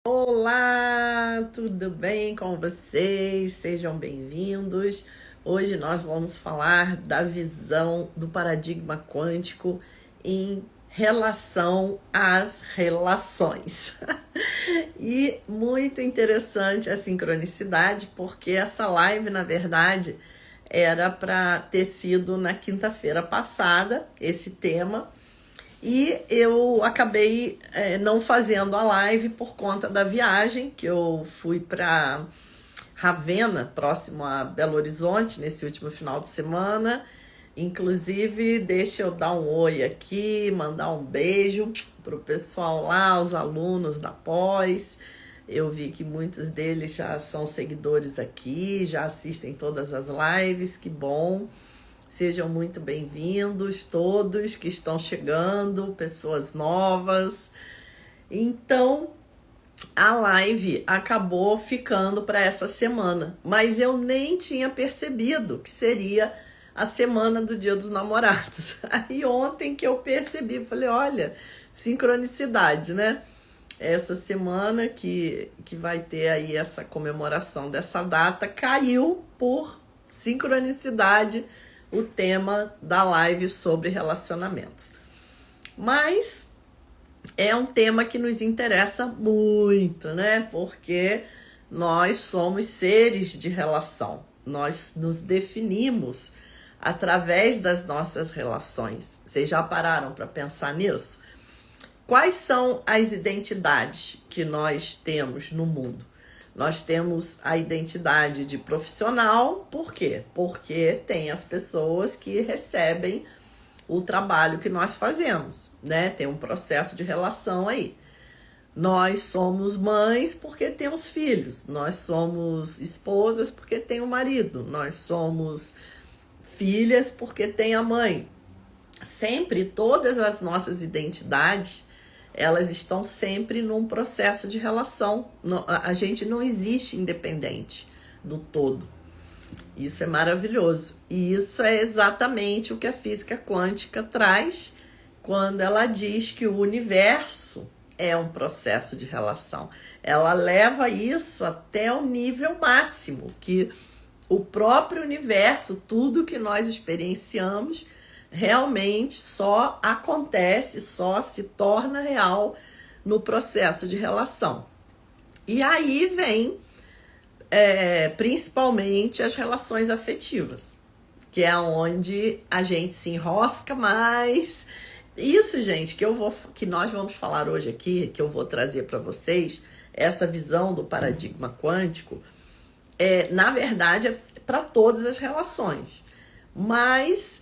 Olá, tudo bem com vocês? Sejam bem-vindos. Hoje nós vamos falar da visão do paradigma quântico em relação às relações. E muito interessante a sincronicidade, porque essa live, na verdade, era para ter sido na quinta-feira passada, esse tema. E eu acabei não fazendo a live por conta da viagem, que eu fui para Ravenna, próximo a Belo Horizonte, nesse último final de semana. Inclusive, deixa eu dar um oi aqui, mandar um beijo para o pessoal lá, os alunos da pós. Eu vi que muitos deles já são seguidores aqui, já assistem todas as lives, que bom. Sejam muito bem-vindos todos que estão chegando, pessoas novas. Então, a live acabou ficando para essa semana, mas eu nem tinha percebido que seria a semana do Dia dos Namorados. Aí ontem que eu percebi, falei, olha, sincronicidade, né? Essa semana que vai ter aí essa comemoração dessa data, caiu por sincronicidade o tema da live sobre relacionamentos. Mas é um tema que nos interessa muito, né? Porque nós somos seres de relação. Nós nos definimos através das nossas relações. Vocês já pararam para pensar nisso? Quais são as identidades que nós temos no mundo? Nós temos a identidade de profissional, por quê? Porque tem as pessoas que recebem o trabalho que nós fazemos, né? Tem um processo de relação aí. Nós somos mães porque temos filhos, nós somos esposas porque tem o marido, nós somos filhas porque tem a mãe. Sempre, todas as nossas identidades, elas estão sempre num processo de relação. A gente não existe independente do todo. Isso é maravilhoso. E isso é exatamente o que a física quântica traz quando ela diz que o universo é um processo de relação. Ela leva isso até o nível máximo, que o próprio universo, tudo que nós experienciamos, realmente só acontece, só se torna real no processo de relação. E aí vem principalmente as relações afetivas, que é onde a gente se enrosca mais. Isso, gente, que nós vamos falar hoje aqui, que eu vou trazer para vocês, essa visão do paradigma quântico, na verdade, é para todas as relações. Mas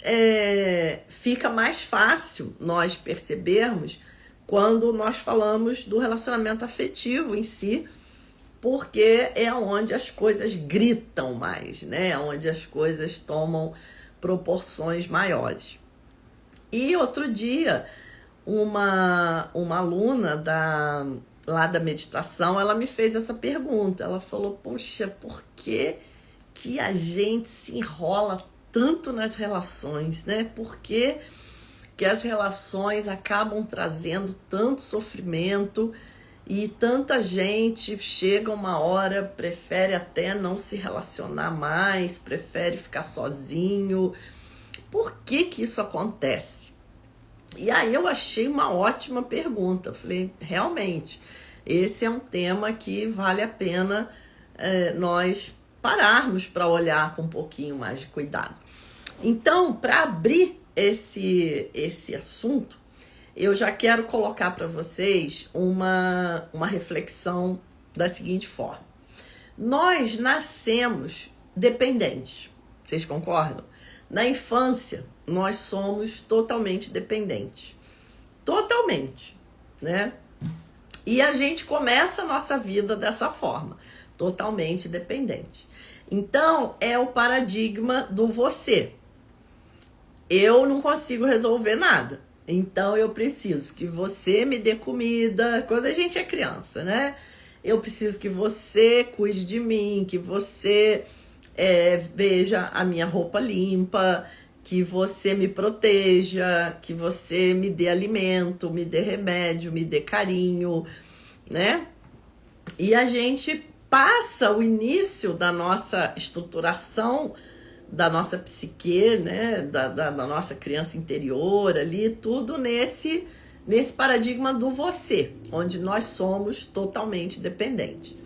fica mais fácil nós percebermos quando nós falamos do relacionamento afetivo em si, porque é onde as coisas gritam mais, né? Onde as coisas tomam proporções maiores. E outro dia, uma aluna lá da meditação, ela me fez essa pergunta. Ela falou, poxa, por que a gente se enrola tanto nas relações, né? Por que as relações acabam trazendo tanto sofrimento e tanta gente chega uma hora, prefere até não se relacionar mais, prefere ficar sozinho. Por que isso acontece? E aí eu achei uma ótima pergunta. Falei, realmente, esse é um tema que vale a pena nós pararmos para olhar com um pouquinho mais de cuidado. Então, para abrir esse assunto, eu já quero colocar para vocês uma reflexão da seguinte forma. Nós nascemos dependentes, vocês concordam? Na infância, nós somos totalmente dependentes. Totalmente, né? E a gente começa a nossa vida dessa forma, totalmente dependente. Então, é o paradigma do você. Eu não consigo resolver nada. Então, eu preciso que você me dê comida. Quando a gente é criança, né? Eu preciso que você cuide de mim, que você veja a minha roupa limpa, que você me proteja, que você me dê alimento, me dê remédio, me dê carinho, né? E a gente passa o início da nossa estruturação, da nossa psique, né? Da nossa criança interior ali, tudo nesse paradigma do você, onde nós somos totalmente dependentes.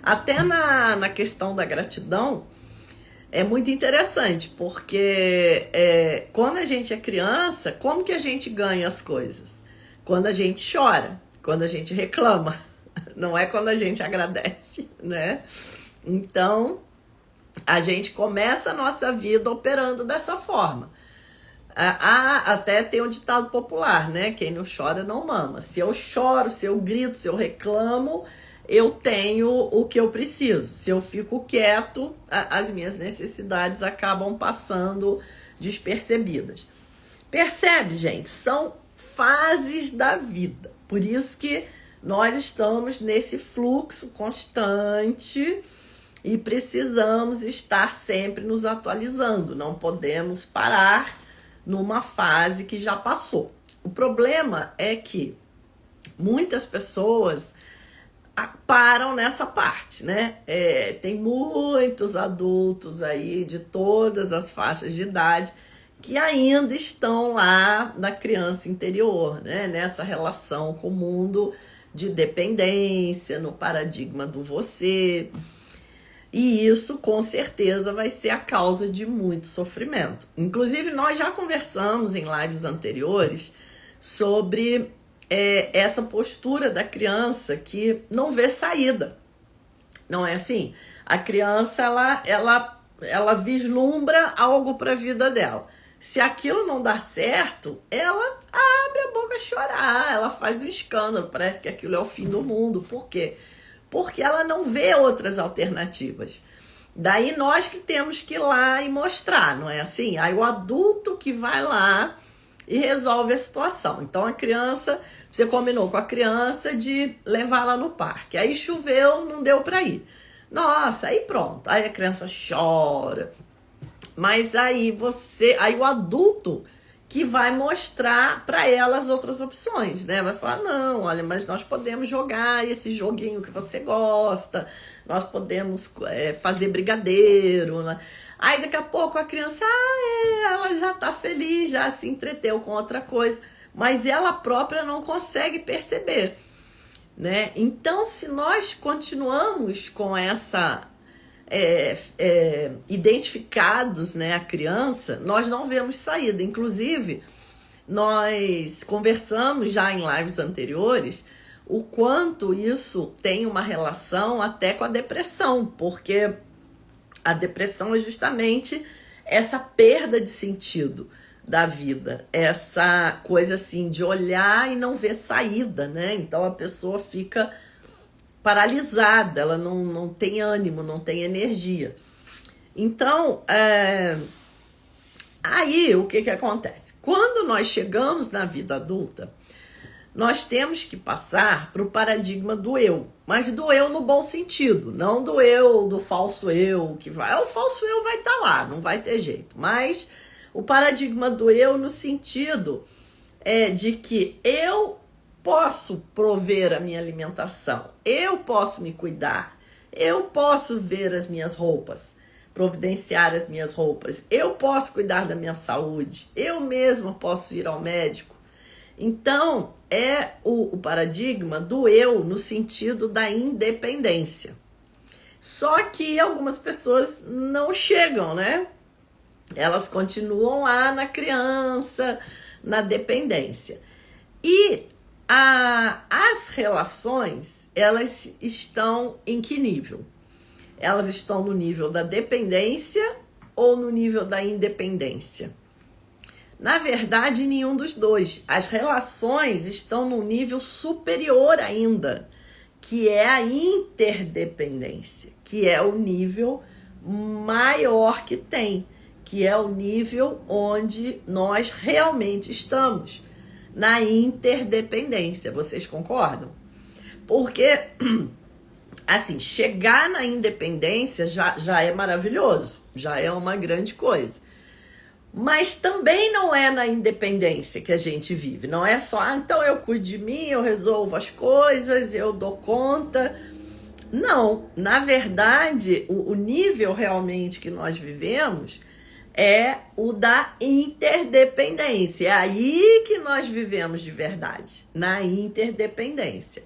Até na questão da gratidão, é muito interessante, porque quando a gente é criança, como que a gente ganha as coisas? Quando a gente chora, quando a gente reclama, não é quando a gente agradece, né? Então, a gente começa a nossa vida operando dessa forma. Até tem um ditado popular, né? Quem não chora não mama. Se eu choro, se eu grito, se eu reclamo, eu tenho o que eu preciso. Se eu fico quieto, as minhas necessidades acabam passando despercebidas. Percebe, gente? São fases da vida. Por isso que nós estamos nesse fluxo constante e precisamos estar sempre nos atualizando. Não podemos parar numa fase que já passou. O problema é que muitas pessoas param nessa parte, né? Tem muitos adultos aí de todas as faixas de idade que ainda estão lá na criança interior, né? Nessa relação com o mundo de dependência, no paradigma do você. E isso, com certeza, vai ser a causa de muito sofrimento. Inclusive, nós já conversamos em lives anteriores sobre essa postura da criança que não vê saída. Não é assim? A criança, ela vislumbra algo para a vida dela. Se aquilo não dá certo, ela abre a boca a chorar, ela faz um escândalo, parece que aquilo é o fim do mundo. Por quê? Porque ela não vê outras alternativas. Daí nós que temos que ir lá e mostrar, não é assim? Aí o adulto que vai lá e resolve a situação. Então a criança, você combinou com a criança de levar ela no parque. Aí choveu, não deu para ir. Nossa, aí pronto. Aí a criança chora. Mas aí o adulto que vai mostrar para ela as outras opções, né? Vai falar, não, olha, mas nós podemos jogar esse joguinho que você gosta, nós podemos fazer brigadeiro, né? Aí daqui a pouco a criança, ela já tá feliz, já se entreteu com outra coisa, mas ela própria não consegue perceber, né? Então, se nós continuamos com essa identificados, né, a criança, nós não vemos saída. Inclusive, nós conversamos já em lives anteriores o quanto isso tem uma relação até com a depressão, porque a depressão é justamente essa perda de sentido da vida, essa coisa assim de olhar e não ver saída, né? Então a pessoa fica paralisada, ela não tem ânimo, não tem energia. Então, aí o que acontece? Quando nós chegamos na vida adulta, nós temos que passar para o paradigma do eu, mas do eu no bom sentido, não do eu, do falso eu, que vai, o falso eu vai estar lá, não vai ter jeito, mas o paradigma do eu no sentido de que eu posso prover a minha alimentação, eu posso me cuidar, eu posso ver as minhas roupas, providenciar as minhas roupas, eu posso cuidar da minha saúde, eu mesma posso ir ao médico. Então, é o paradigma do eu no sentido da independência. Só que algumas pessoas não chegam, né? Elas continuam lá na criança, na dependência. E as relações, elas estão em que nível? Elas estão no nível da dependência ou no nível da independência? Na verdade, nenhum dos dois. As relações estão num nível superior ainda, que é a interdependência, que é o nível maior que tem, que é o nível onde nós realmente estamos, na interdependência. Vocês concordam? Porque, assim, chegar na independência já é maravilhoso, já é uma grande coisa. Mas também não é na independência que a gente vive. Não é só, então eu cuido de mim, eu resolvo as coisas, eu dou conta. Não, na verdade, o nível realmente que nós vivemos é o da interdependência. É aí que nós vivemos de verdade, na interdependência.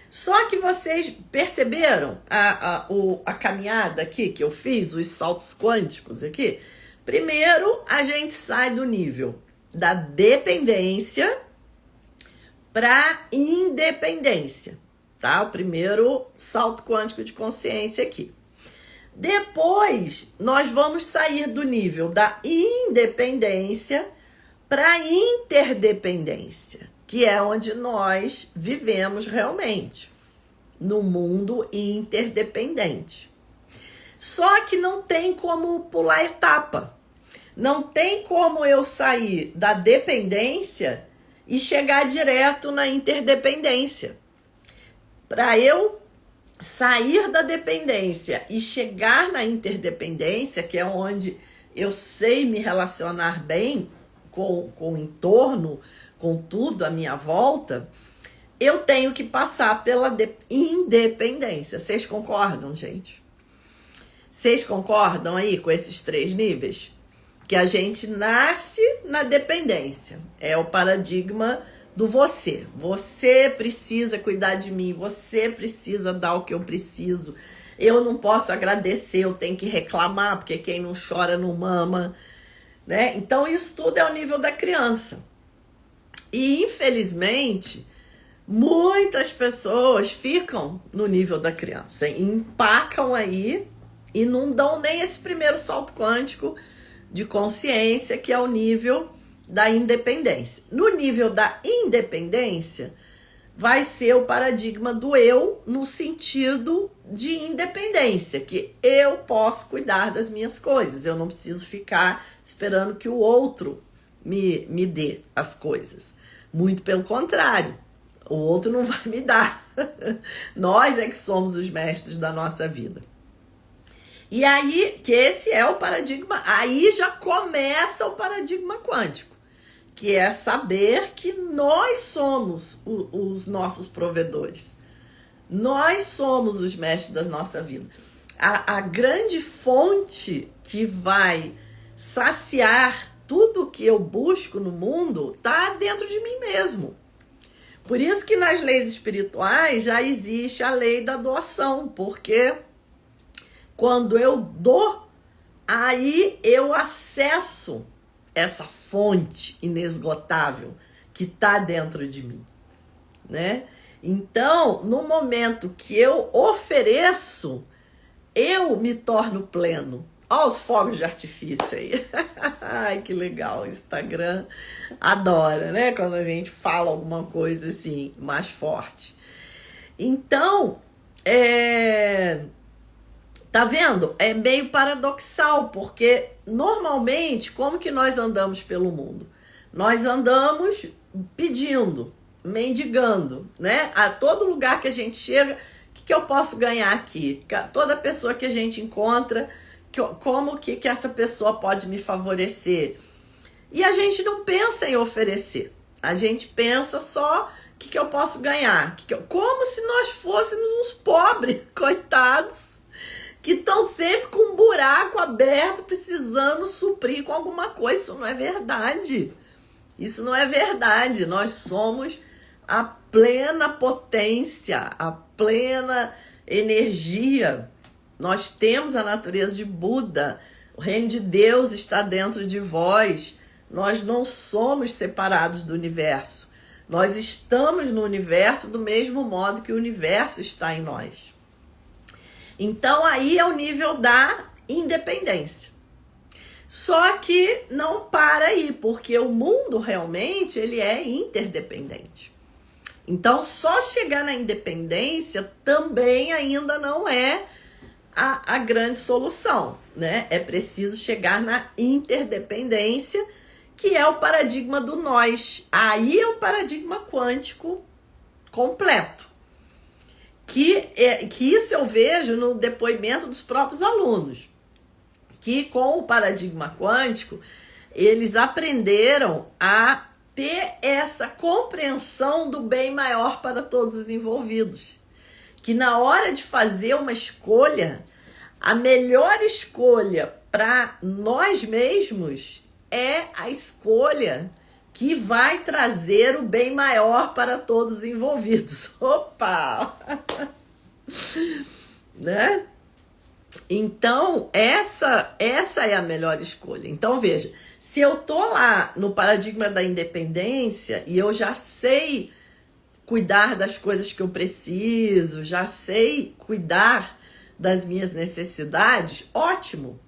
Só que vocês perceberam a caminhada aqui que eu fiz, os saltos quânticos aqui? Primeiro, a gente sai do nível da dependência para independência, tá? O primeiro salto quântico de consciência aqui. Depois, nós vamos sair do nível da independência para interdependência, que é onde nós vivemos realmente, no mundo interdependente. Só que não tem como pular etapa. Não tem como eu sair da dependência e chegar direto na interdependência. Para eu sair da dependência e chegar na interdependência, que é onde eu sei me relacionar bem com o entorno, com tudo à minha volta, eu tenho que passar pela independência. Vocês concordam, gente? Vocês concordam aí com esses 3 níveis? Que a gente nasce na dependência. É o paradigma do você. Você precisa cuidar de mim, você precisa dar o que eu preciso. Eu não posso agradecer, eu tenho que reclamar, porque quem não chora não mama, né? Então isso tudo é o nível da criança. E infelizmente, muitas pessoas ficam no nível da criança, empacam aí e não dão nem esse primeiro salto quântico de consciência, que é o nível da independência. No nível da independência, vai ser o paradigma do eu no sentido de independência, que eu posso cuidar das minhas coisas, eu não preciso ficar esperando que o outro me dê as coisas. Muito pelo contrário, o outro não vai me dar. Nós é que somos os mestres da nossa vida. E aí, que esse é o paradigma, aí já começa o paradigma quântico, que é saber que nós somos os nossos provedores. Nós somos os mestres da nossa vida. A grande fonte que vai saciar tudo que eu busco no mundo está dentro de mim mesmo. Por isso que nas leis espirituais já existe a lei da doação, porque quando eu dou, aí eu acesso essa fonte inesgotável que está dentro de mim, né? Então, no momento que eu ofereço, eu me torno pleno. Olha os fogos de artifício aí. Ai, que legal. O Instagram adora, né? Quando a gente fala alguma coisa assim, mais forte. Então, tá vendo? É meio paradoxal, porque normalmente, como que nós andamos pelo mundo? Nós andamos pedindo, mendigando, né? A todo lugar que a gente chega, o que eu posso ganhar aqui? Toda pessoa que a gente encontra, como que essa pessoa pode me favorecer? E a gente não pensa em oferecer. A gente pensa só o que eu posso ganhar. Como se nós fôssemos uns pobres, coitados, que estão sempre com um buraco aberto, precisando suprir com alguma coisa. Isso não é verdade. Isso não é verdade. Nós somos a plena potência, a plena energia. Nós temos a natureza de Buda. O reino de Deus está dentro de vós. Nós não somos separados do universo. Nós estamos no universo do mesmo modo que o universo está em nós. Então, aí é o nível da independência. Só que não para aí, porque o mundo realmente ele é interdependente. Então, só chegar na independência também ainda não é a grande solução, né? É preciso chegar na interdependência, que é o paradigma do nós. Aí é o paradigma quântico completo. Que isso eu vejo no depoimento dos próprios alunos, que com o paradigma quântico, eles aprenderam a ter essa compreensão do bem maior para todos os envolvidos, que na hora de fazer uma escolha, a melhor escolha para nós mesmos é a escolha que vai trazer o bem maior para todos os envolvidos. Opa! Né? Então, essa é a melhor escolha. Então, veja, se eu tô lá no paradigma da independência e eu já sei cuidar das coisas que eu preciso, já sei cuidar das minhas necessidades, ótimo.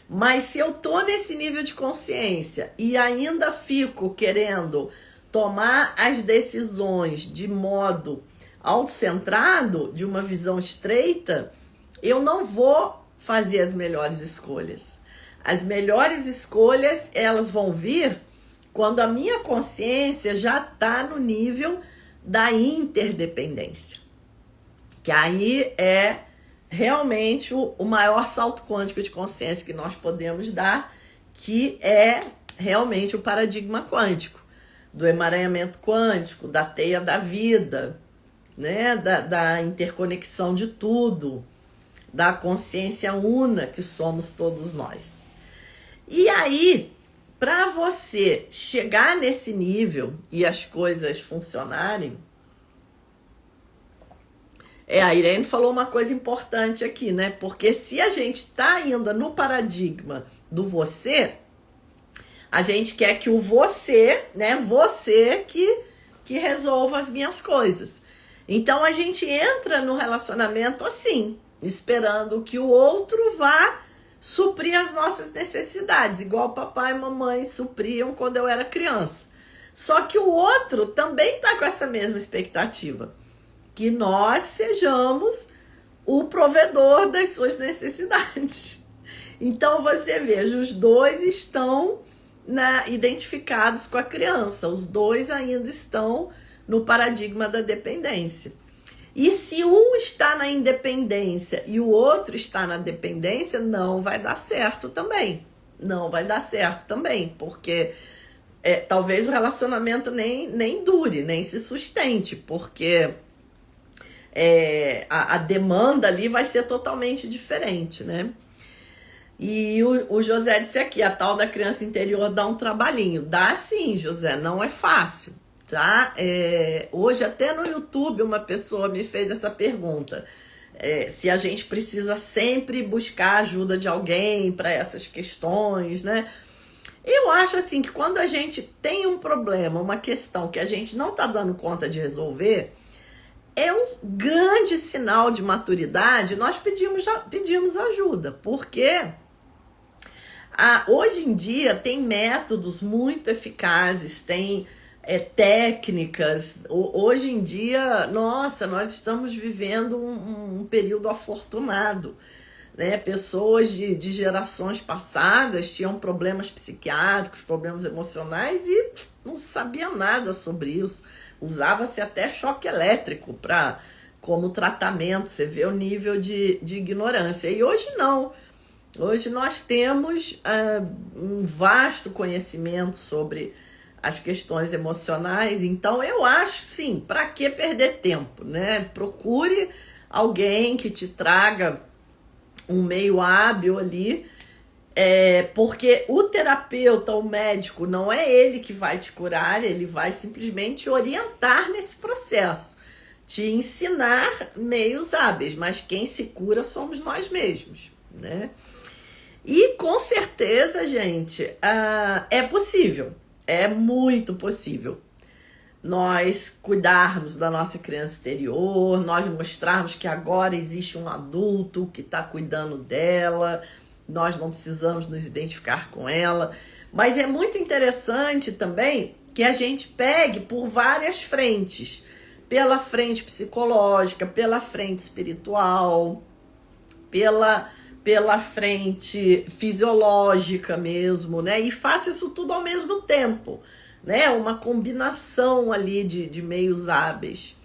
Mas se eu tô nesse nível de consciência e ainda fico querendo tomar as decisões de modo autocentrado, de uma visão estreita, eu não vou fazer as melhores escolhas. As melhores escolhas, elas vão vir quando a minha consciência já está no nível da interdependência. Que aí é realmente o maior salto quântico de consciência que nós podemos dar, que é realmente o paradigma quântico, do emaranhamento quântico, da teia da vida, né? da interconexão de tudo, da consciência una que somos todos nós. E aí, para você chegar nesse nível e as coisas funcionarem, a Irene falou uma coisa importante aqui, né? Porque se a gente está ainda no paradigma do você, a gente quer que o você, né? Você que resolva as minhas coisas. Então a gente entra no relacionamento assim, esperando que o outro vá suprir as nossas necessidades, igual papai e mamãe supriam quando eu era criança. Só que o outro também está com essa mesma expectativa, que nós sejamos o provedor das suas necessidades. Então você veja, os dois estão identificados com a criança, os dois ainda estão no paradigma da dependência. E se um está na independência e o outro está na dependência, não vai dar certo também. Não vai dar certo também, porque talvez o relacionamento nem dure, nem se sustente, porque a demanda ali vai ser totalmente diferente, né? E o José disse aqui, a tal da criança interior dá um trabalhinho. Dá sim, José, não é fácil. Tá? Hoje até no YouTube uma pessoa me fez essa pergunta, se a gente precisa sempre buscar a ajuda de alguém para essas questões, né? Eu acho assim que quando a gente tem um problema, uma questão que a gente não está dando conta de resolver, é um grande sinal de maturidade nós pedimos ajuda, porque hoje em dia tem métodos muito eficazes, tem técnicas. Hoje em dia, nossa, nós estamos vivendo um período afortunado, né? Pessoas de gerações passadas tinham problemas psiquiátricos, problemas emocionais e não sabiam nada sobre isso. Usava-se até choque elétrico como tratamento. Você vê o nível de ignorância. E hoje não. Hoje nós temos um vasto conhecimento sobre as questões emocionais. Então eu acho, sim, para que perder tempo, né? Procure alguém que te traga um meio hábil ali, porque o terapeuta, o médico, não é ele que vai te curar, ele vai simplesmente te orientar nesse processo, te ensinar meios hábeis, mas quem se cura somos nós mesmos, né? E com certeza, gente, é possível. É muito possível nós cuidarmos da nossa criança interior, nós mostrarmos que agora existe um adulto que está cuidando dela, nós não precisamos nos identificar com ela. Mas é muito interessante também que a gente pegue por várias frentes, pela frente psicológica, pela frente espiritual, pela frente fisiológica mesmo, né? E faça isso tudo ao mesmo tempo, né? Uma combinação ali de meios hábeis.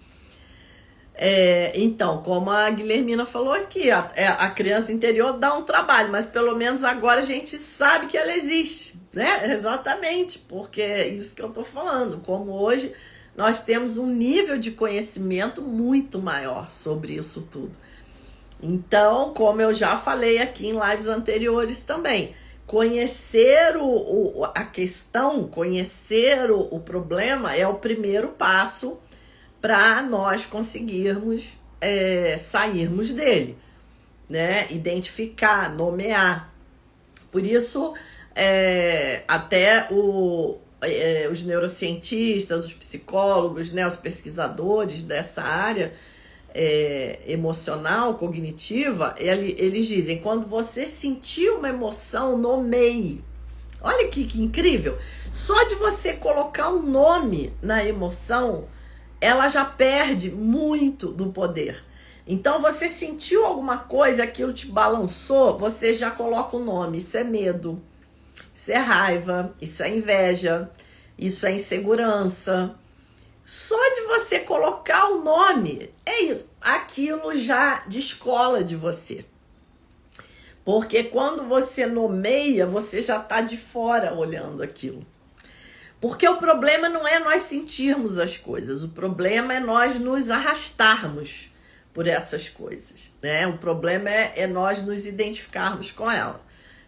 Então, como a Guilhermina falou aqui, a criança interior dá um trabalho, mas pelo menos agora a gente sabe que ela existe, né? Exatamente, porque é isso que eu tô falando. Como hoje nós temos um nível de conhecimento muito maior sobre isso tudo. Então, como eu já falei aqui em lives anteriores também, conhecer a questão, conhecer o problema é o primeiro passo para nós conseguirmos sairmos dele, né? Identificar, nomear. Por isso, até os neurocientistas, os psicólogos, né, os pesquisadores dessa área emocional, cognitiva, eles dizem, quando você sentir uma emoção, nomeie. Olha que incrível! Só de você colocar um nome na emoção, ela já perde muito do poder. Então, você sentiu alguma coisa, aquilo te balançou, você já coloca o nome. Isso é medo, isso é raiva, isso é inveja, isso é insegurança. Só de você colocar o nome, é isso. Aquilo já descola de você. Porque quando você nomeia, você já está de fora olhando aquilo. Porque o problema não é nós sentirmos as coisas, o problema é nós nos arrastarmos por essas coisas, né? O problema é nós nos identificarmos com ela.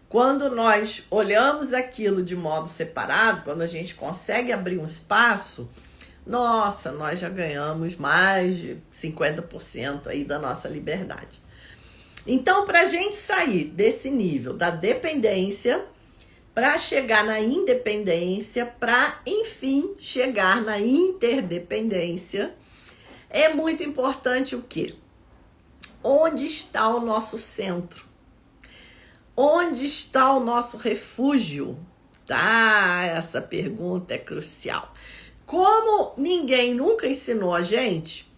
Quando nós olhamos aquilo de modo separado, quando a gente consegue abrir um espaço, nossa, nós já ganhamos mais de 50% aí da nossa liberdade. Então, para a gente sair desse nível da dependência, para chegar na independência, para, enfim, chegar na interdependência, é muito importante o quê? Onde está o nosso centro? Onde está o nosso refúgio? Tá, essa pergunta é crucial. Como ninguém nunca ensinou a gente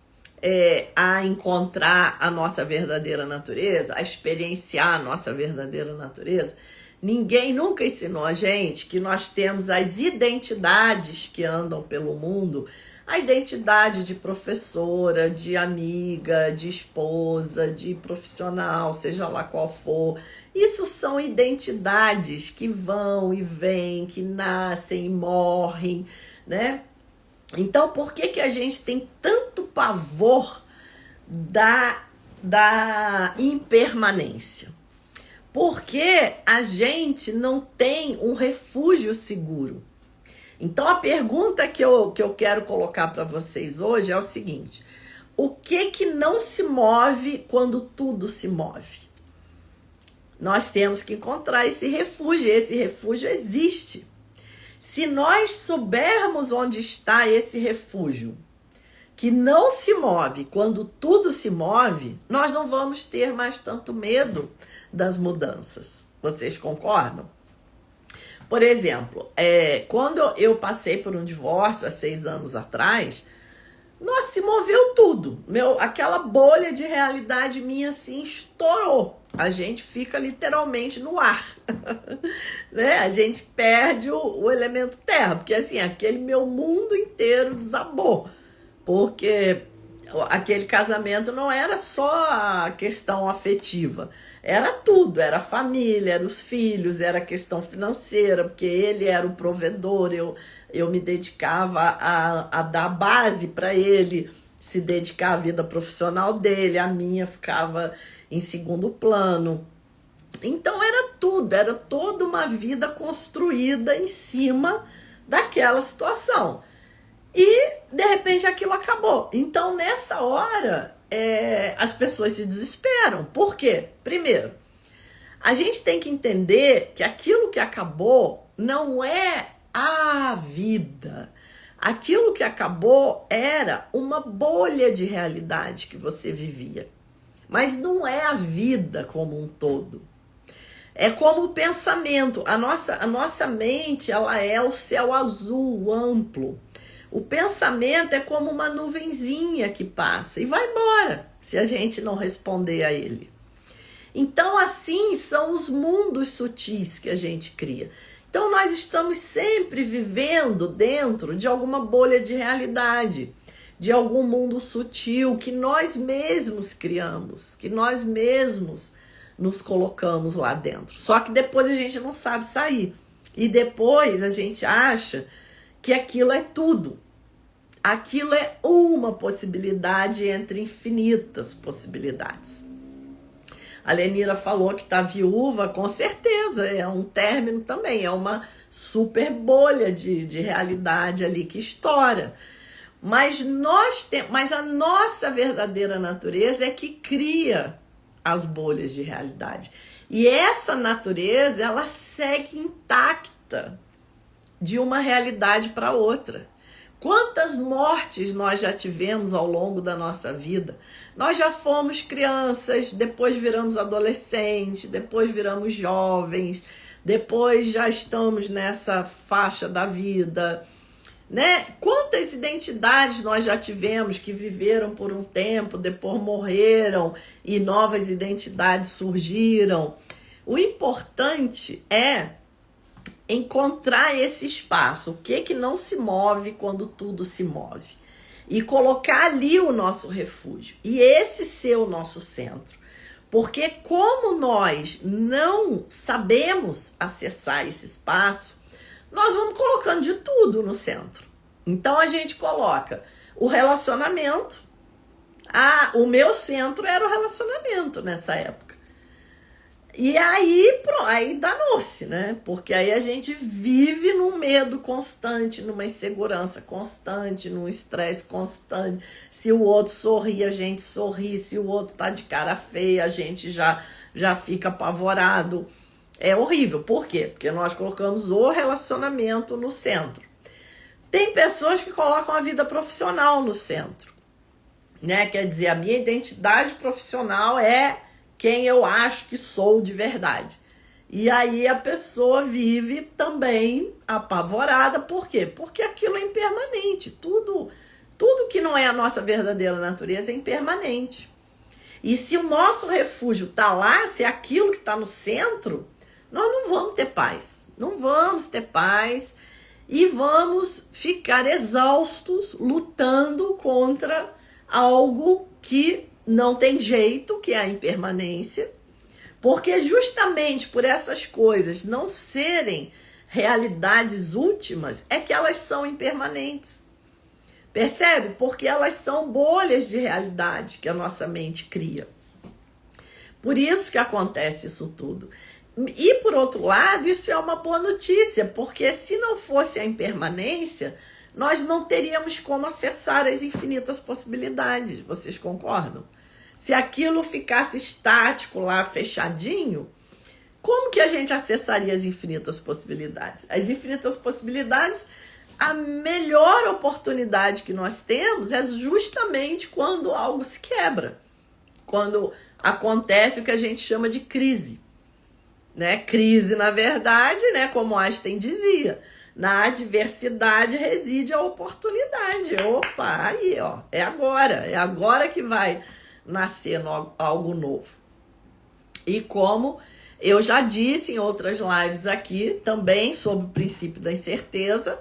a encontrar a nossa verdadeira natureza, a experienciar a nossa verdadeira natureza, ninguém nunca ensinou a gente que nós temos as identidades que andam pelo mundo, a identidade de professora, de amiga, de esposa, de profissional, seja lá qual for. Isso são identidades que vão e vêm, que nascem e morrem, né? Então, por que a gente tem tanto pavor da impermanência? Porque a gente não tem um refúgio seguro. Então, a pergunta que eu quero colocar para vocês hoje é o seguinte: o que não se move quando tudo se move? Nós temos que encontrar esse refúgio existe. Se nós soubermos onde está esse refúgio, que não se move quando tudo se move, nós não vamos ter mais tanto medo das mudanças. Vocês concordam? Por exemplo, quando eu passei por um divórcio há 6 anos atrás, nossa, se moveu tudo. Aquela bolha de realidade minha assim estourou. A gente fica literalmente no ar, né? A gente perde o elemento terra, porque assim, aquele meu mundo inteiro desabou, porque aquele casamento não era só a questão afetiva, era tudo, era a família, eram os filhos, era a questão financeira, porque ele era o provedor, eu me dedicava a dar base para ele se dedicar à vida profissional dele, a minha ficava em segundo plano. Então era tudo, era toda uma vida construída em cima daquela situação. E, de repente, aquilo acabou. Então, nessa hora, as pessoas se desesperam. Por quê? Primeiro, a gente tem que entender que aquilo que acabou não é a vida. Aquilo que acabou era uma bolha de realidade que você vivia. Mas não é a vida como um todo. É como o pensamento. A nossa mente, ela é o céu azul, amplo. O pensamento é como uma nuvenzinha que passa e vai embora se a gente não responder a ele. Então, assim são os mundos sutis que a gente cria. Então, nós estamos sempre vivendo dentro de alguma bolha de realidade, de algum mundo sutil que nós mesmos criamos, que nós mesmos nos colocamos lá dentro. Só que depois a gente não sabe sair. E depois a gente acha que aquilo é tudo. aquilo é uma possibilidade entre infinitas possibilidades. A Lenira falou que está viúva, com certeza, é um término também, é uma super bolha de realidade ali que estoura. Mas a nossa verdadeira natureza é que cria as bolhas de realidade. E essa natureza, ela segue intacta de uma realidade para outra. Quantas mortes nós já tivemos ao longo da nossa vida? Nós já fomos crianças, depois viramos adolescentes, depois viramos jovens, depois já estamos nessa faixa da vida, né? Quantas identidades nós já tivemos que viveram por um tempo, depois morreram e novas identidades surgiram. O importante é encontrar esse espaço, o que não se move quando tudo se move, e colocar ali o nosso refúgio, e esse ser o nosso centro. Porque como nós não sabemos acessar esse espaço, nós vamos colocando de tudo no centro. Então a gente coloca o relacionamento. O meu centro era o relacionamento nessa época. E aí danou-se, né? Porque aí a gente vive num medo constante, numa insegurança constante, num estresse constante. Se o outro sorri, a gente sorri. Se o outro tá de cara feia, a gente já fica apavorado. É horrível. Por quê? Porque nós colocamos o relacionamento no centro. Tem pessoas que colocam a vida profissional no centro, né? Quer dizer, a minha identidade profissional é quem eu acho que sou de verdade. E aí a pessoa vive também apavorada. Por quê? Porque aquilo é impermanente. Tudo que não é a nossa verdadeira natureza é impermanente. E se o nosso refúgio está lá, se é aquilo que está no centro, nós não vamos ter paz. Não vamos ter paz e vamos ficar exaustos lutando contra algo que não tem jeito, que é a impermanência, porque justamente por essas coisas não serem realidades últimas, é que elas são impermanentes. Percebe? Porque elas são bolhas de realidade que a nossa mente cria. Por isso que acontece isso tudo. E, por outro lado, isso é uma boa notícia, porque se não fosse a impermanência, nós não teríamos como acessar as infinitas possibilidades. Vocês concordam? Se aquilo ficasse estático lá, fechadinho, como que a gente acessaria as infinitas possibilidades? As infinitas possibilidades, a melhor oportunidade que nós temos é justamente quando algo se quebra. Quando acontece o que a gente chama de crise. Né? Crise, na verdade, né? Como Einstein dizia, na adversidade reside a oportunidade. Opa, aí, ó, é agora que vai nascer algo novo. E como eu já disse em outras lives aqui, também sobre o princípio da incerteza,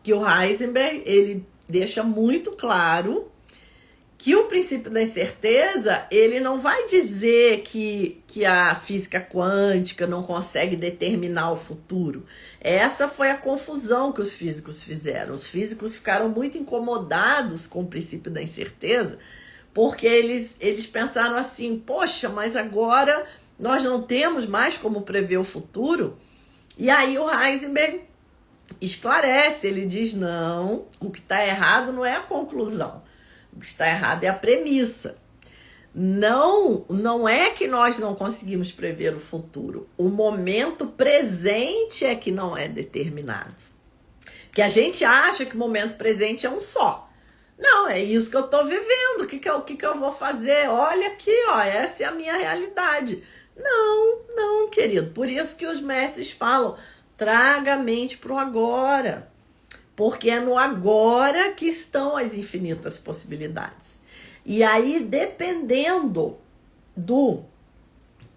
que o Heisenberg, ele deixa muito claro que o princípio da incerteza, ele não vai dizer que a física quântica não consegue determinar o futuro. Essa foi a confusão que os físicos fizeram. Os físicos ficaram muito incomodados com o princípio da incerteza, porque eles pensaram assim, poxa, mas agora nós não temos mais como prever o futuro. E aí o Heisenberg esclarece, ele diz, não, o que está errado não é a conclusão. O que está errado é a premissa. Não é que nós não conseguimos prever o futuro. O momento presente é que não é determinado. Que a gente acha que o momento presente é um só. Não, é isso que eu estou vivendo. O que eu vou fazer? Olha aqui, ó, essa é a minha realidade. Não, querido. Por isso que os mestres falam, traga a mente para o agora. Porque é no agora que estão as infinitas possibilidades. E aí, dependendo do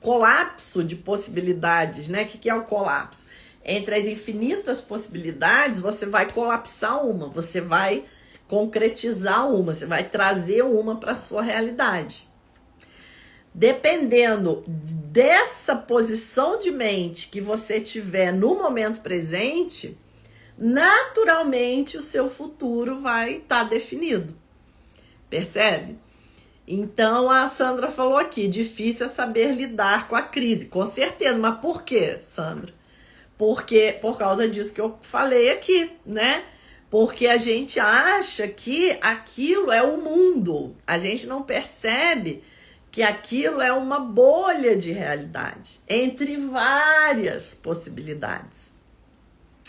colapso de possibilidades, né? O que é o colapso? Entre as infinitas possibilidades, você vai colapsar uma, você vai concretizar uma, você vai trazer uma para a sua realidade. Dependendo dessa posição de mente que você tiver no momento presente, naturalmente o seu futuro vai estar definido. Percebe? Então a Sandra falou aqui, difícil é saber lidar com a crise. Com certeza, mas por quê, Sandra? Porque por causa disso que eu falei aqui, né? Porque a gente acha que aquilo é o mundo. A gente não percebe que aquilo é uma bolha de realidade, entre várias possibilidades.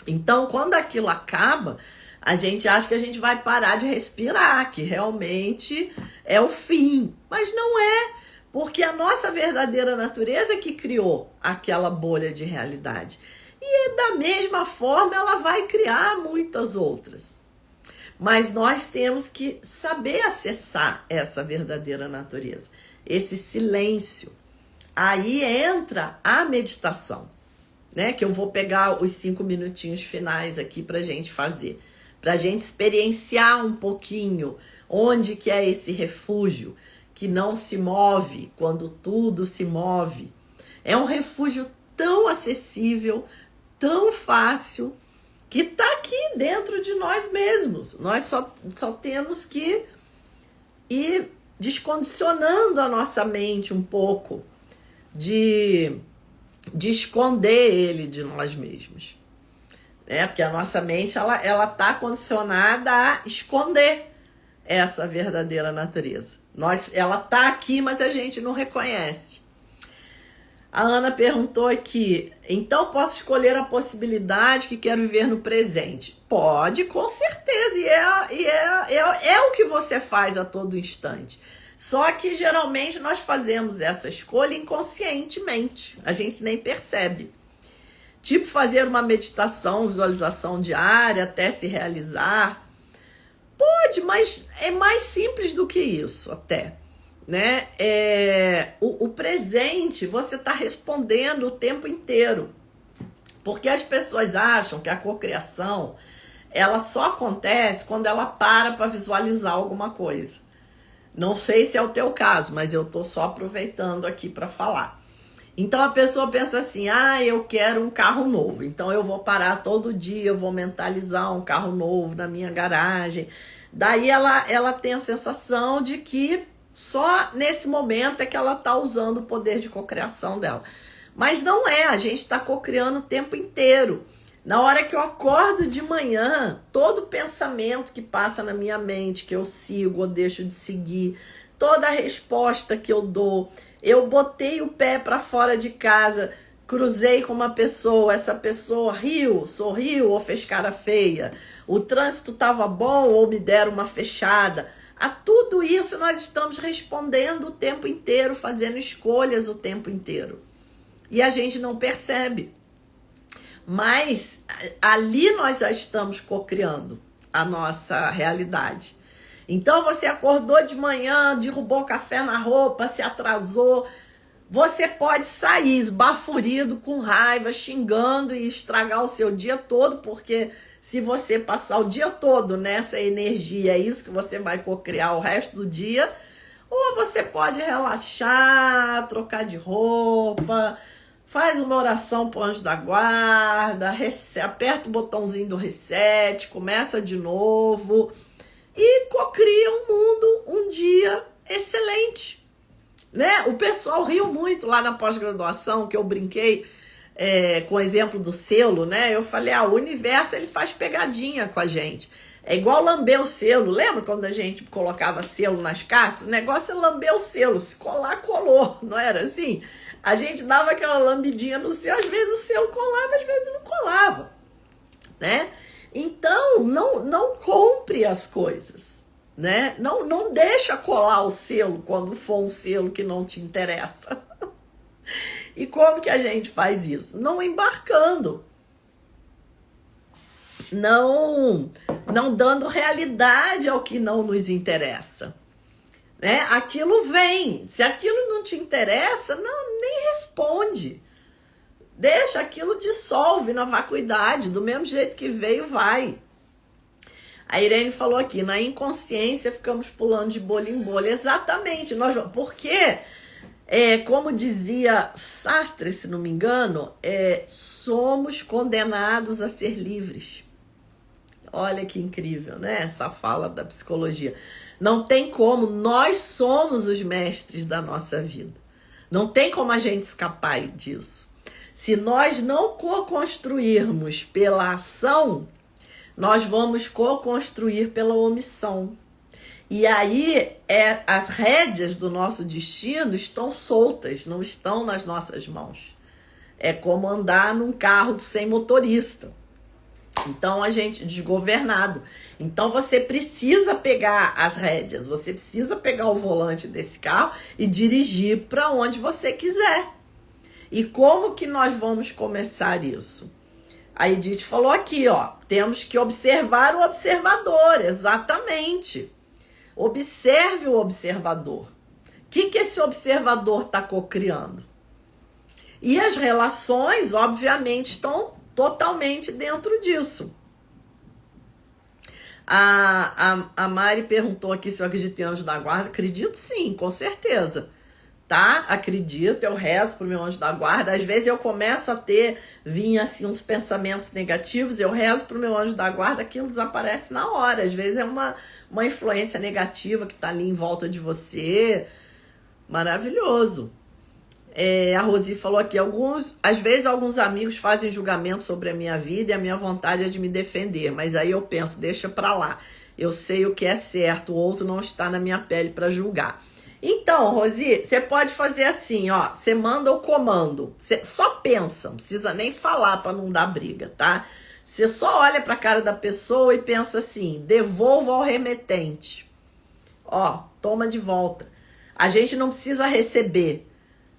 Então, quando aquilo acaba, a gente acha que a gente vai parar de respirar, que realmente é o fim. Mas não é, porque a nossa verdadeira natureza que criou aquela bolha de realidade. E da mesma forma ela vai criar muitas outras. Mas nós temos que saber acessar essa verdadeira natureza, esse silêncio. Aí entra a meditação, né? Que eu vou pegar os 5 minutinhos finais aqui para a gente fazer. Para a gente experienciar um pouquinho onde que é esse refúgio que não se move quando tudo se move. É um refúgio tão acessível, tão fácil, que está aqui dentro de nós mesmos. Nós só temos que ir descondicionando a nossa mente um pouco de esconder ele de nós mesmos. Porque a nossa mente ela está condicionada a esconder essa verdadeira natureza. Ela está aqui, mas a gente não reconhece. A Ana perguntou aqui, então posso escolher a possibilidade que quero viver no presente? Pode, com certeza, e é o que você faz a todo instante. Só que geralmente nós fazemos essa escolha inconscientemente, a gente nem percebe. Tipo fazer uma meditação, visualização diária até se realizar. Pode, mas é mais simples do que isso até. Né? O presente você está respondendo o tempo inteiro, porque as pessoas acham que a cocriação ela só acontece quando ela para visualizar alguma coisa. Não sei se é o teu caso, mas eu estou só aproveitando aqui para falar. Então a pessoa pensa assim, eu quero um carro novo, então eu vou parar todo dia, eu vou mentalizar um carro novo na minha garagem. Daí ela tem a sensação de que só nesse momento é que ela está usando o poder de cocriação dela. Mas não é, a gente está cocriando o tempo inteiro. Na hora que eu acordo de manhã, todo pensamento que passa na minha mente, que eu sigo ou deixo de seguir, toda a resposta que eu dou, eu botei o pé para fora de casa, cruzei com uma pessoa, essa pessoa riu, sorriu ou fez cara feia, o trânsito estava bom ou me deram uma fechada. A tudo isso nós estamos respondendo o tempo inteiro, fazendo escolhas o tempo inteiro. E a gente não percebe. Mas ali nós já estamos cocriando a nossa realidade. Então você acordou de manhã, derrubou café na roupa, se atrasou. Você pode sair esbaforido, com raiva, xingando e estragar o seu dia todo, porque se você passar o dia todo nessa energia, é isso que você vai cocriar o resto do dia. Ou você pode relaxar, trocar de roupa, faz uma oração pro anjo da guarda, aperta o botãozinho do reset, começa de novo e cocria um mundo, um dia excelente. Né? O pessoal riu muito lá na pós-graduação, que eu brinquei com o exemplo do selo, né? Eu falei, o universo ele faz pegadinha com a gente. É igual lamber o selo. Lembra quando a gente colocava selo nas cartas? O negócio é lamber o selo. Se colar, colou. Não era assim? A gente dava aquela lambidinha no selo. Às vezes o selo colava, às vezes não colava. Né? Então, não compre as coisas. Né? Não deixa colar o selo quando for um selo que não te interessa. E como que a gente faz isso? Não embarcando. Não dando realidade ao que não nos interessa. Né? Aquilo vem. Se aquilo não te interessa, nem responde. Deixa, aquilo dissolve na vacuidade. Do mesmo jeito que veio, vai. A Irene falou aqui, na inconsciência ficamos pulando de bolha em bolha. Exatamente. Porque, como dizia Sartre, se não me engano, somos condenados a ser livres. Olha que incrível, né? Essa fala da psicologia. Não tem como, nós somos os mestres da nossa vida. Não tem como a gente escapar disso. Se nós não co-construirmos pela ação, nós vamos co-construir pela omissão. E aí as rédeas do nosso destino estão soltas, não estão nas nossas mãos. É como andar num carro sem motorista. Então a gente desgovernado. Então você precisa pegar as rédeas, você precisa pegar o volante desse carro e dirigir para onde você quiser. E como que nós vamos começar isso? A Edith falou aqui, ó, temos que observar o observador, exatamente. Observe o observador. O que esse observador está cocriando? E as relações, obviamente, estão totalmente dentro disso. A Mari perguntou aqui se eu acredito em anjo da guarda. Acredito sim, com certeza. Tá? Acredito, eu rezo pro meu anjo da guarda. Às vezes eu começo a vir assim uns pensamentos negativos, eu rezo pro meu anjo da guarda, aquilo desaparece na hora. Às vezes é uma influência negativa que tá ali em volta de você. Maravilhoso. A Rosi falou aqui, às vezes alguns amigos fazem julgamento sobre a minha vida e a minha vontade é de me defender, mas aí eu penso, deixa pra lá. Eu sei o que é certo, o outro não está na minha pele para julgar. Então, Rosi, você pode fazer assim, ó, você manda o comando, você só pensa, não precisa nem falar para não dar briga, tá? Você só olha para a cara da pessoa e pensa assim, devolva ao remetente. Ó, toma de volta. A gente não precisa receber.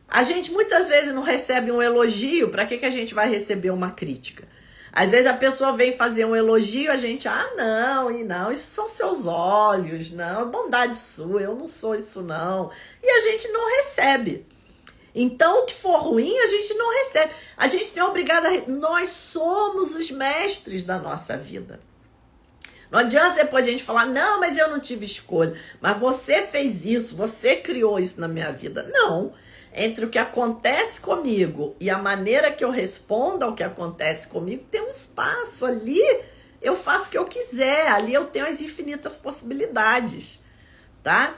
A gente muitas vezes não recebe um elogio, para que a gente vai receber uma crítica? Às vezes a pessoa vem fazer um elogio, a gente, não, isso são seus olhos, não, é bondade sua, eu não sou isso não. E a gente não recebe. Então, o que for ruim, a gente não recebe. A gente não é obrigada nós somos os mestres da nossa vida. Não adianta depois a gente falar, não, mas eu não tive escolha. Mas você fez isso, você criou isso na minha vida. Não. Entre o que acontece comigo e a maneira que eu respondo ao que acontece comigo, tem um espaço ali, eu faço o que eu quiser, ali eu tenho as infinitas possibilidades, tá?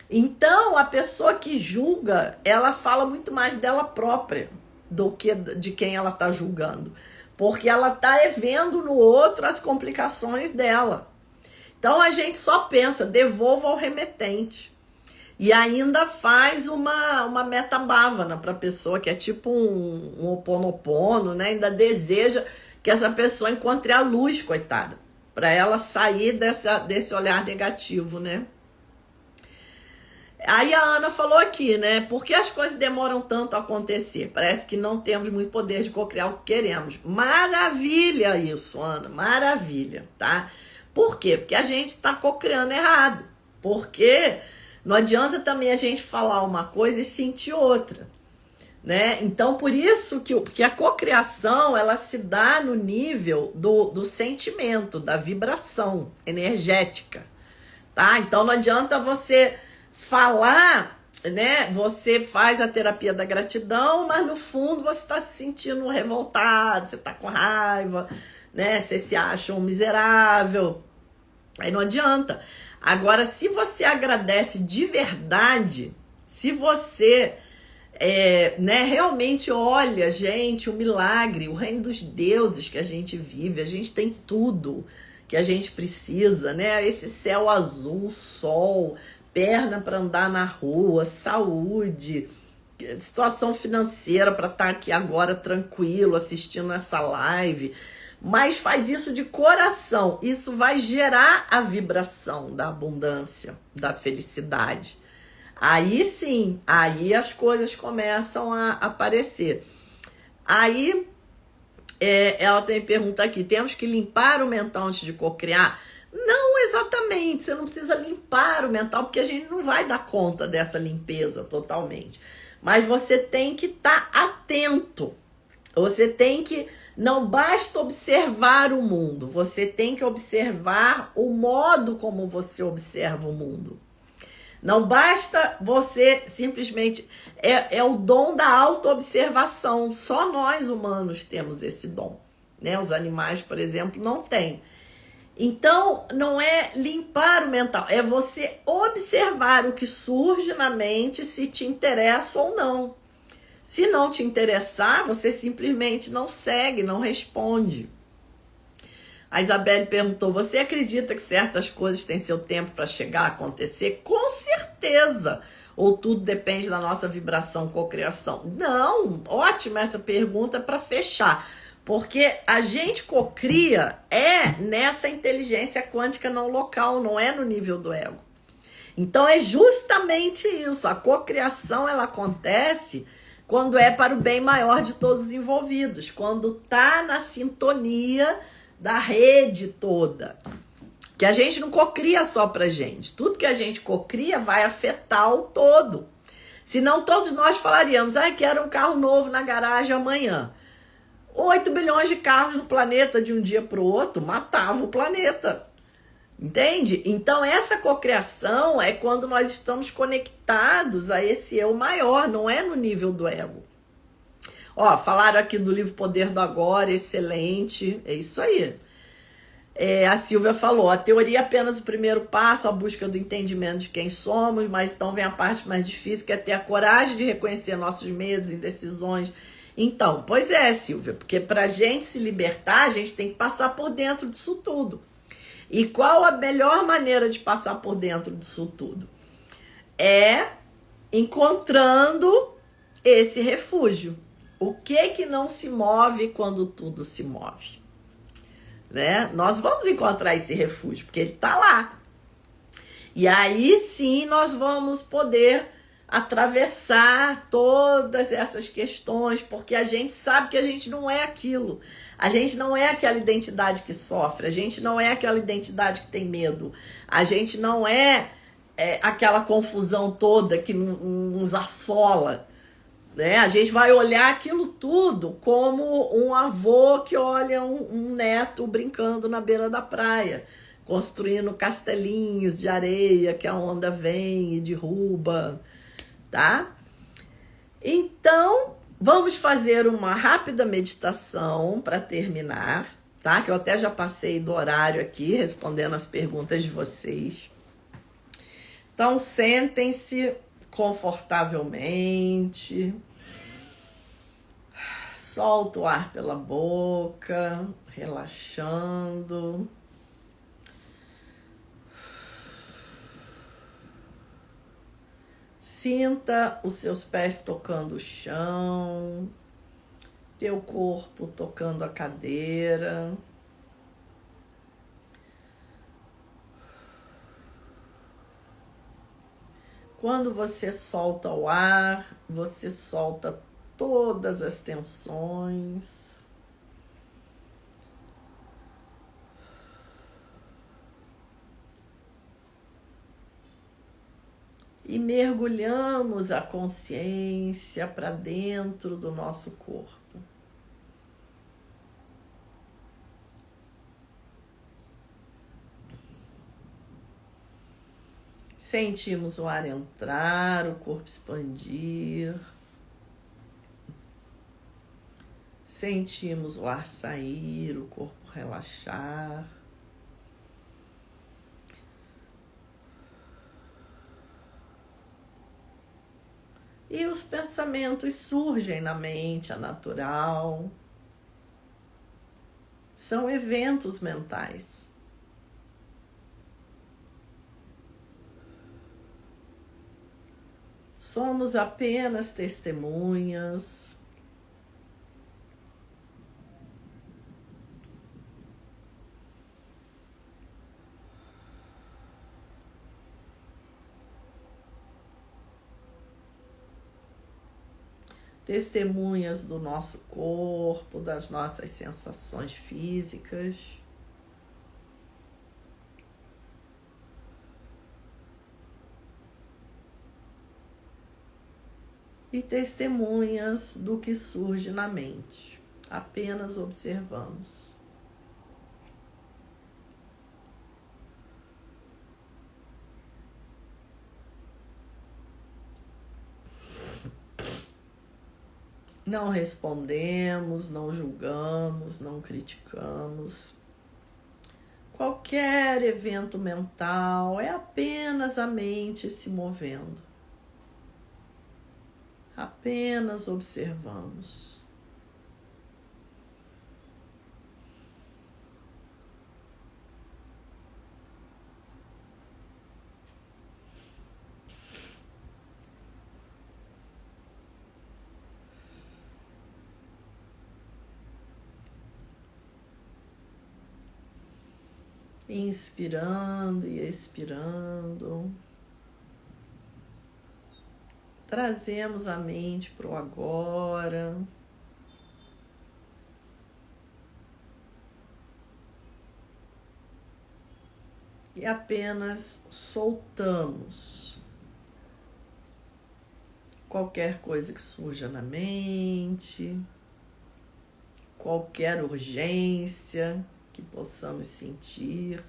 Então, a pessoa que julga, ela fala muito mais dela própria do que de quem ela está julgando, porque ela está vendo no outro as complicações dela. Então, a gente só pensa, devolva ao remetente. E ainda faz uma metabávana para a pessoa, que é tipo um oponopono, né? Ainda deseja que essa pessoa encontre a luz, coitada, para ela sair desse olhar negativo, né? Aí a Ana falou aqui, né? Por que as coisas demoram tanto a acontecer? Parece que não temos muito poder de cocriar o que queremos. Maravilha isso, Ana, maravilha, tá? Por quê? Porque a gente está cocriando errado. Porque não adianta também a gente falar uma coisa e sentir outra, né? Então, por isso que a cocriação, ela se dá no nível do sentimento, da vibração energética, tá? Então, não adianta você falar, né? Você faz a terapia da gratidão, mas no fundo você está se sentindo revoltado, você está com raiva, né? Você se acha um miserável. Aí não adianta. Agora, se você agradece de verdade, se você né, realmente olha, gente, o milagre, o reino dos deuses que a gente vive, a gente tem tudo que a gente precisa, né? Esse céu azul, sol, perna para andar na rua, saúde, situação financeira para estar aqui agora tranquilo, assistindo essa live. Mas faz isso de coração. Isso vai gerar a vibração da abundância, da felicidade. Aí sim, aí as coisas começam a aparecer. Aí ela tem pergunta aqui, temos que limpar o mental antes de cocriar? Não exatamente, você não precisa limpar o mental, porque a gente não vai dar conta dessa limpeza totalmente. Mas você tem que estar atento. Você tem que, não basta observar o mundo, você tem que observar o modo como você observa o mundo. Não basta você simplesmente, é o dom da autoobservação, só nós humanos temos esse dom, né? Os animais, por exemplo, não têm. Então, não é limpar o mental, é você observar o que surge na mente, se te interessa ou não. Se não te interessar, você simplesmente não segue, não responde. A Isabelle perguntou, você acredita que certas coisas têm seu tempo para chegar a acontecer? Com certeza! Ou tudo depende da nossa vibração, cocriação? Não, ótima essa pergunta para fechar. Porque a gente cocria nessa inteligência quântica não local, não é no nível do ego. Então é justamente isso, a cocriação ela acontece quando é para o bem maior de todos os envolvidos, quando está na sintonia da rede toda. Que a gente não cocria só pra gente. Tudo que a gente cocria vai afetar o todo. Senão todos nós falaríamos, quero um carro novo na garagem amanhã. 8 bilhões de carros no planeta de um dia para o outro matava o planeta. Entende? Então essa cocriação é quando nós estamos conectados a esse eu maior, não é no nível do ego. Ó, falaram aqui do livro Poder do Agora, excelente, é isso aí. A Silvia falou, a teoria é apenas o primeiro passo, a busca do entendimento de quem somos, mas então vem a parte mais difícil, que é ter a coragem de reconhecer nossos medos, indecisões. Então, pois é, Silvia, porque pra gente se libertar, a gente tem que passar por dentro disso tudo. E qual a melhor maneira de passar por dentro disso tudo? É encontrando esse refúgio. O que não se move quando tudo se move? Né? Nós vamos encontrar esse refúgio, porque ele está lá. E aí sim nós vamos poder atravessar todas essas questões, porque a gente sabe que a gente não é aquilo. A gente não é aquela identidade que sofre, a gente não é aquela identidade que tem medo, a gente não é aquela confusão toda que nos assola. Né? A gente vai olhar aquilo tudo como um avô que olha um neto brincando na beira da praia, construindo castelinhos de areia que a onda vem e derruba, tá? Então, vamos fazer uma rápida meditação para terminar, tá? Que eu até já passei do horário aqui, respondendo as perguntas de vocês. Então, sentem-se confortavelmente, solta o ar pela boca, relaxando. Sinta os seus pés tocando o chão, teu corpo tocando a cadeira. Quando você solta o ar, você solta todas as tensões. E mergulhamos a consciência para dentro do nosso corpo. Sentimos o ar entrar, o corpo expandir. Sentimos o ar sair, o corpo relaxar. E os pensamentos surgem na mente, é natural. São eventos mentais. Somos apenas testemunhas. Testemunhas do nosso corpo, das nossas sensações físicas. E testemunhas do que surge na mente. Apenas observamos. Não respondemos, não julgamos, não criticamos. Qualquer evento mental é apenas a mente se movendo. Apenas observamos. Inspirando e expirando. Trazemos a mente para o agora. E apenas soltamos qualquer coisa que surja na mente, qualquer urgência que possamos sentir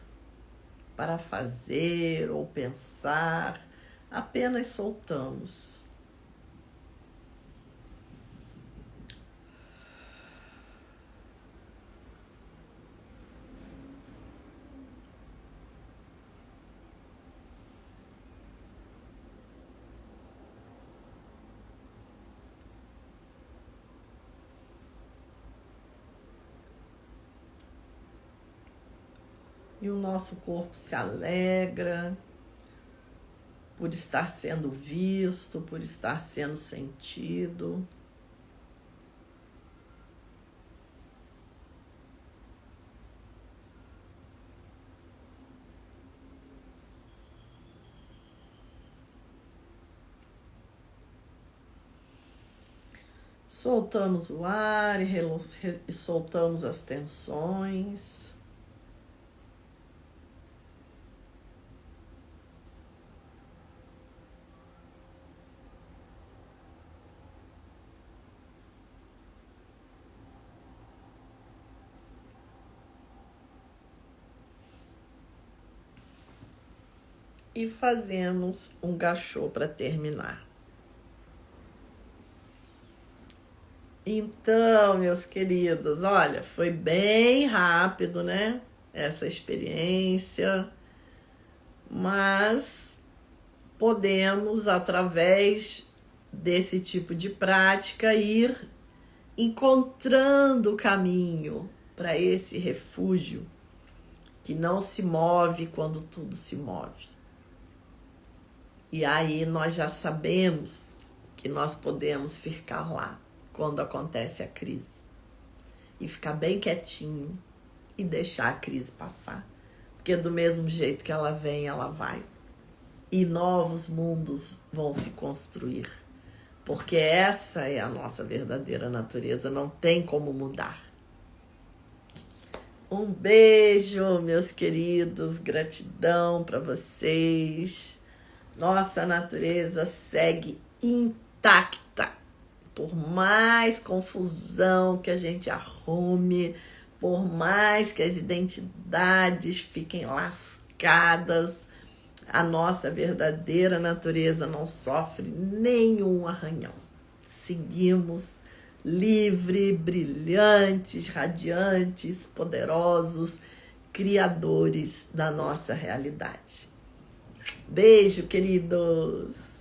para fazer ou pensar, apenas soltamos. E o nosso corpo se alegra por estar sendo visto, por estar sendo sentido. Soltamos o ar e soltamos as tensões. E fazemos um gachô para terminar. Então, meus queridos, olha, foi bem rápido, né? Essa experiência, mas podemos, através desse tipo de prática, ir encontrando o caminho para esse refúgio que não se move quando tudo se move. E aí nós já sabemos que nós podemos ficar lá quando acontece a crise. E ficar bem quietinho e deixar a crise passar. Porque do mesmo jeito que ela vem, ela vai. E novos mundos vão se construir. Porque essa é a nossa verdadeira natureza, não tem como mudar. Um beijo, meus queridos, gratidão para vocês. Nossa natureza segue intacta. Por mais confusão que a gente arrume, por mais que as identidades fiquem lascadas, a nossa verdadeira natureza não sofre nenhum arranhão. Seguimos livres, brilhantes, radiantes, poderosos, criadores da nossa realidade. Beijo, queridos!